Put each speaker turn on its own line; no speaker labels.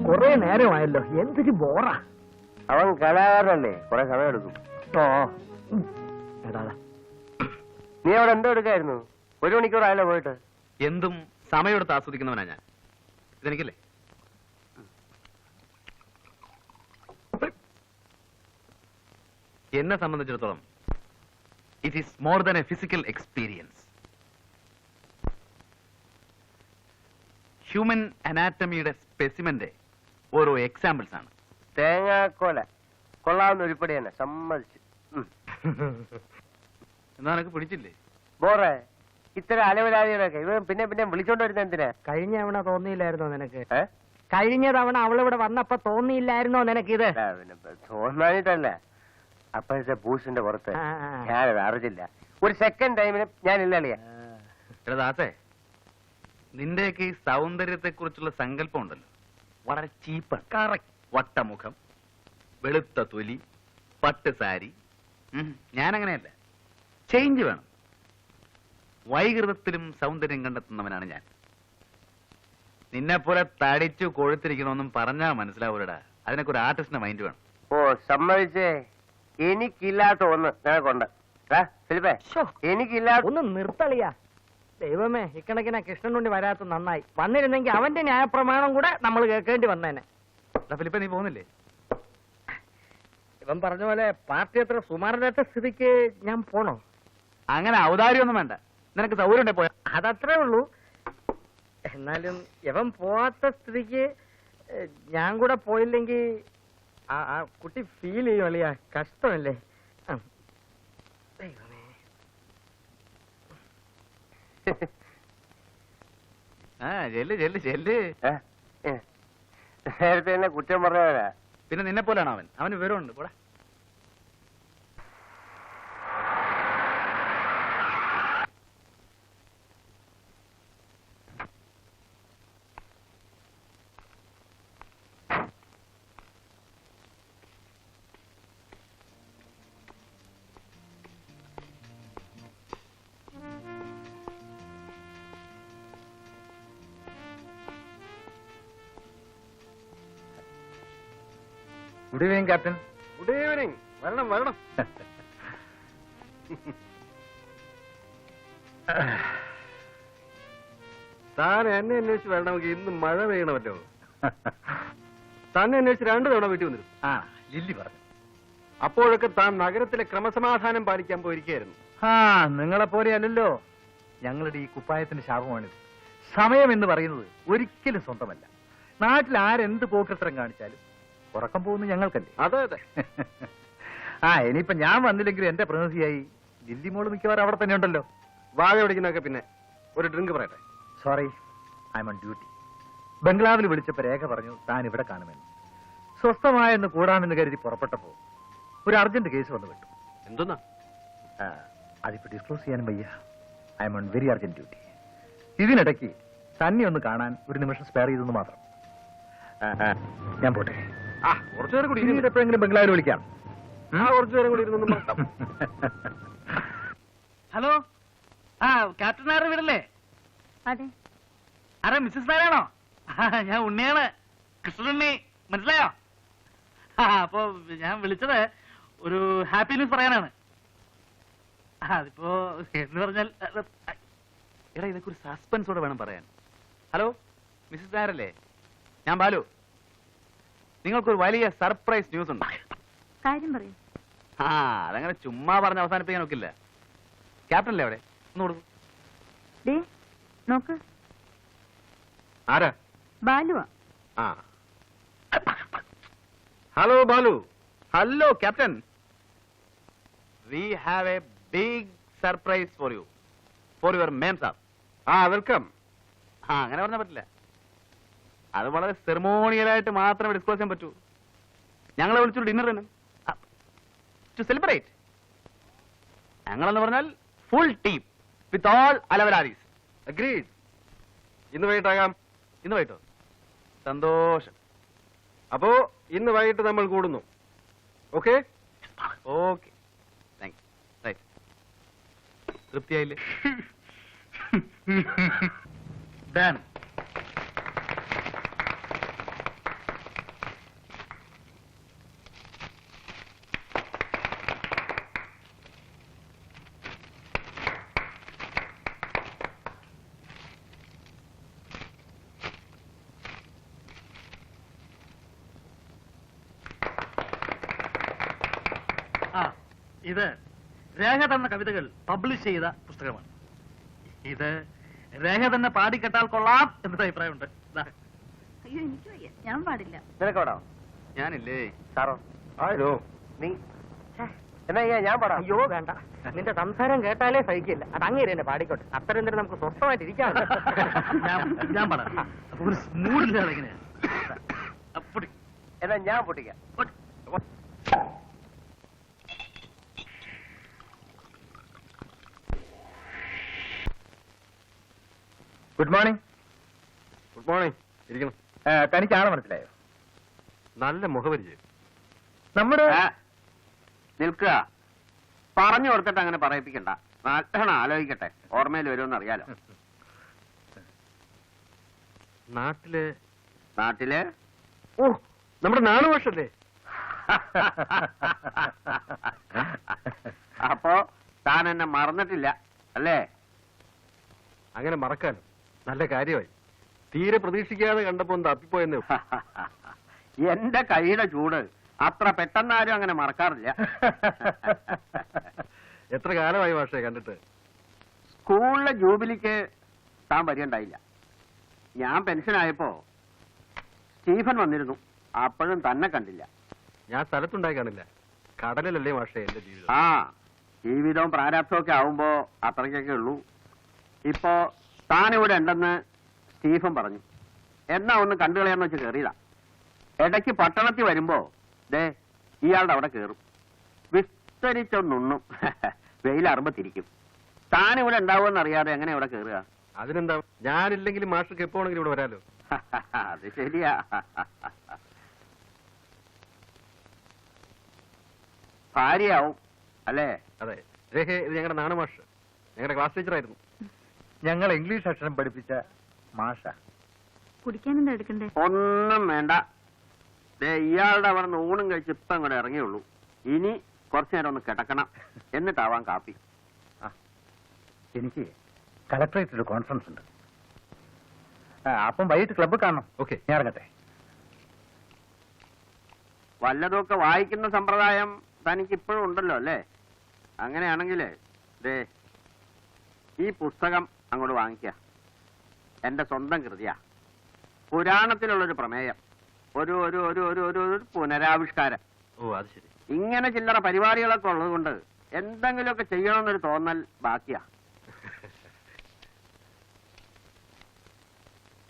കുറെ നേരമായല്ലോ, എന്തൊരു ബോറാ.
അവൻ കലാകാരനല്ലേ, കുറെ സമയം എടുക്കും.
ഓ എടാ,
നീ അവിടെ എന്തോ എടുക്കായിരുന്നു? 1 മണിക്കൂറായല്ലോ പോയിട്ട്.
എന്തും സമയമെടുത്ത് ആസ്വദിക്കുന്നവനാ ഞാൻ. ഇതെനിക്കല്ലേ? എന്നെ സംബന്ധിച്ചിടത്തോളം it is more than a physical experience. Human അനാറ്റമിയുടെ സ്പെസിമെന്റെ ഓരോ എക്സാമ്പിൾസ് ആണ്.
തേങ്ങാക്കോല കൊള്ളാവുന്ന ഉരുപ്പടി തന്നെ, സമ്മതിച്ചു.
എന്നാ നിനക്ക് പിടിച്ചില്ലേ?
ബോറേ, ഇത്തരം അലവലാദികളൊക്കെ ഇവ പിന്നെ പിന്നെ വിളിച്ചോണ്ട് വരുന്ന എന്തിനാ?
കഴിഞ്ഞ തവണ തോന്നിയില്ലായിരുന്നോ നിനക്ക്? കഴിഞ്ഞ തവണ അവളിവിടെ വന്നപ്പോ തോന്നിയില്ലായിരുന്നോ നിനക്കിത്?
തോന്നാനിട്ടല്ല, അപ്പോഴത്തെ ബൂസിന്റെ പുറത്ത് ഞാനത് അറിഞ്ഞില്ല. ഒരു സെക്കൻഡ് ടൈമിന് ഞാനില്ല അളിയാ.
എടാ ദാസേ, നിന്റെയൊക്കെ ഈ സൗന്ദര്യത്തെ കുറിച്ചുള്ള സങ്കല്പം ഉണ്ടല്ലോ, വളരെ ചീപ്പാണ്. കറക്റ്റ്. വട്ടമുഖം, വെളുത്ത തൊലി, പട്ട് സാരി. ഞാനങ്ങനെയല്ല, ചേഞ്ച് വേണം. വൈകൃതത്തിലും സൗന്ദര്യം കണ്ടെത്തുന്നവനാണ് ഞാൻ. നിന്നെപ്പോലെ തടിച്ചു കൊഴുത്തിരിക്കണമെന്നും പറഞ്ഞാ മനസ്സിലാവൂലടാ. അതിനൊക്കെ ഒരു ആർട്ടിസ്റ്റിന്റെ മൈൻഡ് വേണം.
ഓ സമ്മതിച്ചേ, എനിക്കില്ലാത്ത ഒന്ന് നിനക്കുണ്ട്. ഫിലിപ്പേ, എനിക്കില്ലാത്ത
ഒന്ന് നിർത്തളിയാ. ദൈവമേ, ഇക്കണക്കിനെ കൃഷ്ണനുണ്ടി വരാത്ത നന്നായി. വന്നിരുന്നെങ്കിൽ അവന്റെ ന്യായപ്രമാണം കൂടെ നമ്മൾ കേൾക്കേണ്ടി വന്നേനെ.
ഫിലിപ്പേ, നീ പോകുന്നില്ലേ?
ഇവൻ പറഞ്ഞ പോലെ പാർട്ടി അത്ര സുമാരനേറ്റ സ്ഥിതിക്ക് ഞാൻ പോണോ?
അങ്ങനെ ഔദാര്യമൊന്നും വേണ്ട. നിനക്ക് സൗകര്യം പോയാ
അതത്രേ ഉള്ളൂ. എന്നാലും ഇവൻ പോവാത്ത സ്ഥിതിക്ക് ഞാൻ കൂടെ പോയില്ലെങ്കിൽ ആ കുട്ടി ഫീൽ ചെയ്യും അളിയാ. കഷ്ടമല്ലേ?
ചെല്ല് ചെല്ല് ചെല്ല്.
നേരത്തെ തന്നെ കുറ്റം പറഞ്ഞവരാ.
പിന്നെ നിന്നെ പോലെയാണോ അവൻ? അവന് വിവരമുണ്ട്. പോടാ.
Good evening captain.
Good evening. വരണം വരണം. താൻ എന്നെ അന്വേഷിച്ച് വരണമെങ്കിൽ ഇന്ന് മഴ പെയ്യണമല്ലോ. തന്നെ അന്വേഷിച്ച് 2 തവണ വീട്ടിൽ വന്നിരുന്നു.
ലില്ലി പറഞ്ഞു.
അപ്പോഴൊക്കെ താൻ നഗരത്തിലെ ക്രമസമാധാനം പാലിക്കാൻ പോയിരിക്കുകയായിരുന്നു.
നിങ്ങളെപ്പോലെ അല്ലല്ലോ. ഞങ്ങളുടെ ഈ കുപ്പായത്തിന്റെ ശാപമാണിത്. സമയം എന്ന് പറയുന്നത് ഒരിക്കലും സ്വന്തമല്ല. നാട്ടിൽ ആരെന്ത് പോക്കൃത്തരം കാണിച്ചാലും ഉറക്കം പോകുന്നു ഞങ്ങൾക്കല്ലേ?
അതെ അതെ.
ഇനിയിപ്പോ ഞാൻ വന്നില്ലെങ്കിൽ എന്റെ പ്രതിനിധിയായി ലില്ലി മോള് മിക്കവാറും അവിടെ തന്നെ ഉണ്ടല്ലോ.
വാഴ പിടിക്കുന്നൊക്കെ. പിന്നെ ഒരു ഡ്രിങ്ക് പറയട്ടെ?
Sorry, I am on duty. ബംഗ്ലാവിൽ വിളിച്ചപ്പോ രേഖ പറഞ്ഞു താൻ ഇവിടെ കാണുമെന്ന്. സ്വസ്ഥമായെന്ന് കൂടാമെന്ന് കരുതി പുറപ്പെട്ടപ്പോ ഒരു അർജന്റ് കേസ് വന്നു വിട്ടു.
എന്തെന്നാ?
അതിപ്പോ ഡിസ്ക്ലോസ് ചെയ്യാനും വയ്യ. I am on very urgent duty. ഇതിനിടയ്ക്ക് തന്നെ ഒന്ന് കാണാൻ ഒരു നിമിഷം സ്പെയർ ചെയ്തെന്ന് മാത്രം. ഞാൻ പോട്ടെ.
കുറച്ചുനേരം കൂടി
എപ്പോഴെങ്കിലും ബംഗ്ലാവിൽ വിളിക്കാം.
കുറച്ചുനേരം കൂടി ഇരുന്നു.
ഹലോ, ക്യാപ്റ്റൻ നായർ വീടല്ലേ?
അതെ.
ആരാ, മിസ്സസ് നായരാണോ? ഞാൻ ഉണ്ണിയാണ്, കൃഷ്ണനുണ്ണി. മനസ്സിലായോ? അപ്പൊ ഞാൻ വിളിച്ചത് ഒരു ഹാപ്പി ന്യൂസ് പറയാനാണ്. അതിപ്പോ എന്ന് പറഞ്ഞാൽ, എടാ ഇതൊക്കെ ഒരു സസ്പെൻസോടെ വേണം പറയാൻ. ഹലോ, മിസ്സസ് നായരല്ലേ? ഞാൻ ബാലു. നിങ്ങൾക്കൊരു വലിയ സർപ്രൈസ് ന്യൂസ് ഉണ്ട്.
കാര്യം പറയൂ.
അതങ്ങനെ ചുമ്മാ പറഞ്ഞ് അവസാനിപ്പിക്കാൻ നോക്കില്ല. ക്യാപ്റ്റൻ അല്ലേ അവിടെ? ഒന്ന് കൊടുക്കും.
നോക്ക്.
ആരാ?
ബാലുവാ.
Hello Balu.
Hello captain. We have a big surprise for you, for your mem sahib.
Welcome.
അങ്ങനെ പറഞ്ഞാൽ പറ്റില്ല. അത് വളരെ സെറിമോണിയലായിട്ട് മാത്രമേ ഡിസ്ക്ലോസ് ചെയ്യാൻ പറ്റൂ. ഞങ്ങളെ വിളിച്ചൊരു ഡിന്നറിന് ടു സെലിബ്രേറ്റ്. ഞങ്ങളെന്ന് പറഞ്ഞാൽ ഫുൾ ടീം വിത്ത് ഓൾ അലവലാരീസ്.
അഗ്രീഡ്. ഇന്ന് വൈകിട്ടാകാം.
ഇന്ന് വൈകിട്ടോ? സന്തോഷം.
അപ്പോ ഇന്ന് വൈകിട്ട് നമ്മൾ കൂടുന്നു. Okay
okay, thank you. Right, തൃപ്തിയായില്ലേ? ഇത് രേഖ തന്ന കവിതകൾ പബ്ലിഷ് ചെയ്ത പുസ്തകമാണ്. ഇത് രേഖ തന്നെ പാടിക്കെട്ടാൽ കൊള്ളാം എന്നൊരു അഭിപ്രായമുണ്ട്. ദാ.
അയ്യോ എനിക്ക് വയ്യ, ഞാൻ പാടില്ല.
നിനക്കോടോ?
ഞാനില്ലേ
സാറോ?
ആരോ
നീ എന്നാ ഞാൻ പാടാം.
അയ്യോ വേണ്ട, നിന്റെ സംസാരം കേട്ടാലേ സഹിക്കില്ല. അത് അങ്ങേര് തന്നെ പാടിക്കോട്ടെ. അത്രയും നേരം നമുക്ക് സ്വസ്ഥമായിട്ട് ഇരിക്കാം.
ഞാൻ പാടാം. അപ്പൊ ഒരു മൂഡില്ലാതെ എങ്ങനെയാ? അപ്പടി.
എന്നാ ഞാൻ പൊട്ടിക്കാം.
Good morning.
Good morning. ഇരിക്കണം.
തനിക്ക് ആളെ മനസ്സിലായോ?
നല്ല മുഖപരിചയം.
നമ്മുടെ
നിൽക്കുക. പറഞ്ഞു കൊടുത്തിട്ട് അങ്ങനെ പറയിപ്പിക്കണ്ട. നല്ലോണം ആലോചിക്കട്ടെ, ഓർമ്മയിൽ വരുമെന്ന് അറിയാലോ. നാട്ടില്
ഓ, നമ്മുടെ നാണുഭാഷല്ലേ?
അപ്പോ താൻ എന്നെ മറന്നിട്ടില്ല അല്ലേ?
അങ്ങനെ മറക്കാൻ നല്ല കാര്യമായി. തീരെ പ്രതീക്ഷിക്കാതെ കണ്ടപ്പോ ഒന്ന് തപ്പിപ്പോയെന്നേ.
എന്റെ കൈയുടെ ചൂട് അത്ര പെട്ടെന്നാരും അങ്ങനെ മറക്കാറില്ല.
എത്ര കാലമായി ഭാഷയെ കണ്ടിട്ട്?
സ്കൂളിലെ ജൂബിലിക്ക് താൻ വരികയുണ്ടായില്ല. ഞാൻ പെൻഷനായപ്പോ സ്റ്റീഫൻ വന്നിരുന്നു. അപ്പോഴും തന്നെ കണ്ടില്ല.
ഞാൻ സ്ഥലത്തുണ്ടായി കാണില്ല. കടലിലല്ലേ ഭാഷയെ എന്റെ ജീവിതം.
ആ, ജീവിതവും പ്രാരാബ്ധവും ഒക്കെ ആവുമ്പോ അത്രയ്ക്കൊക്കെ ഉള്ളൂ. ഇപ്പോ താനിവിടെ ഉണ്ടെന്ന് സ്റ്റീഫൻ പറഞ്ഞു. എന്നാ ഒന്ന് കണ്ടുകളയാന്ന് വെച്ച് കയറിയതാ. ഇടയ്ക്ക് പട്ടണത്തിൽ വരുമ്പോ ദേ ഇയാളുടെ അവിടെ കയറും. വിസ്തരിച്ചൊന്നുണ്ണും. വെയിലാറുമ്പോ തിരിക്കും. താനിവിടെ ഉണ്ടാവുമെന്ന് അറിയാതെ എങ്ങനെ ഇവിടെ കയറുക?
അതിനെന്താ, ഞാനില്ലെങ്കിലും മാഷക്ക് എപ്പോ ആണെങ്കിലും ഇവിടെ വരാലോ.
അത് ശരിയാ. ഭാര്യയാവും അല്ലേ?
അതെ. രേഖ, ഇത് ഞങ്ങളുടെ നാണുമാഷ്, ഞങ്ങളുടെ ക്ലാസ് ടീച്ചറായിരുന്നു.
ഞങ്ങൾ ഇംഗ്ലീഷ് അക്ഷരം പഠിപ്പിച്ച മാഷ.
കുടിക്കാൻ എന്താ എടുക്കണ്ടേ?
ഒന്നും വേണ്ട. ഇയാളുടെ അവിടെ നിന്ന് ഊണും കഴിച്ച് ഇപ്പം കൂടെ ഇറങ്ങിയുള്ളൂ. ഇനി കുറച്ചു നേരം ഒന്ന് കിടക്കണം, എന്നിട്ടാവാൻ കാപ്പി.
എനിക്ക് കളക്ടറേറ്റിൽ ഒരു കോൺഫറൻസ് ഉണ്ട്. അപ്പം വൈകിട്ട് ക്ലബ്ബ് കാണണം.
ഓക്കെ,
ഞാൻ ഇറങ്ങട്ടെ.
വല്ലതൊക്കെ വായിക്കുന്ന സമ്പ്രദായം തനിക്ക് ഇപ്പോഴും ഉണ്ടല്ലോ അല്ലേ? അങ്ങനെയാണെങ്കിൽ ദേ ഈ പുസ്തകം അങ്ങോട്ട് വാങ്ങിക്ക. എന്റെ സ്വന്തം കൃതിയാ. പുരാണത്തിലുള്ളൊരു പ്രമേയം, ഒരു ഒരു ഒരു ഒരു ഒരു ഒരു പുനരാവിഷ്കാരം.
ഓ അത് ശരി.
ഇങ്ങനെ ചില്ലറ പരിപാടികളൊക്കെ ഉള്ളത് കൊണ്ട് എന്തെങ്കിലുമൊക്കെ ചെയ്യണമെന്നൊരു തോന്നൽ ബാക്കിയാ.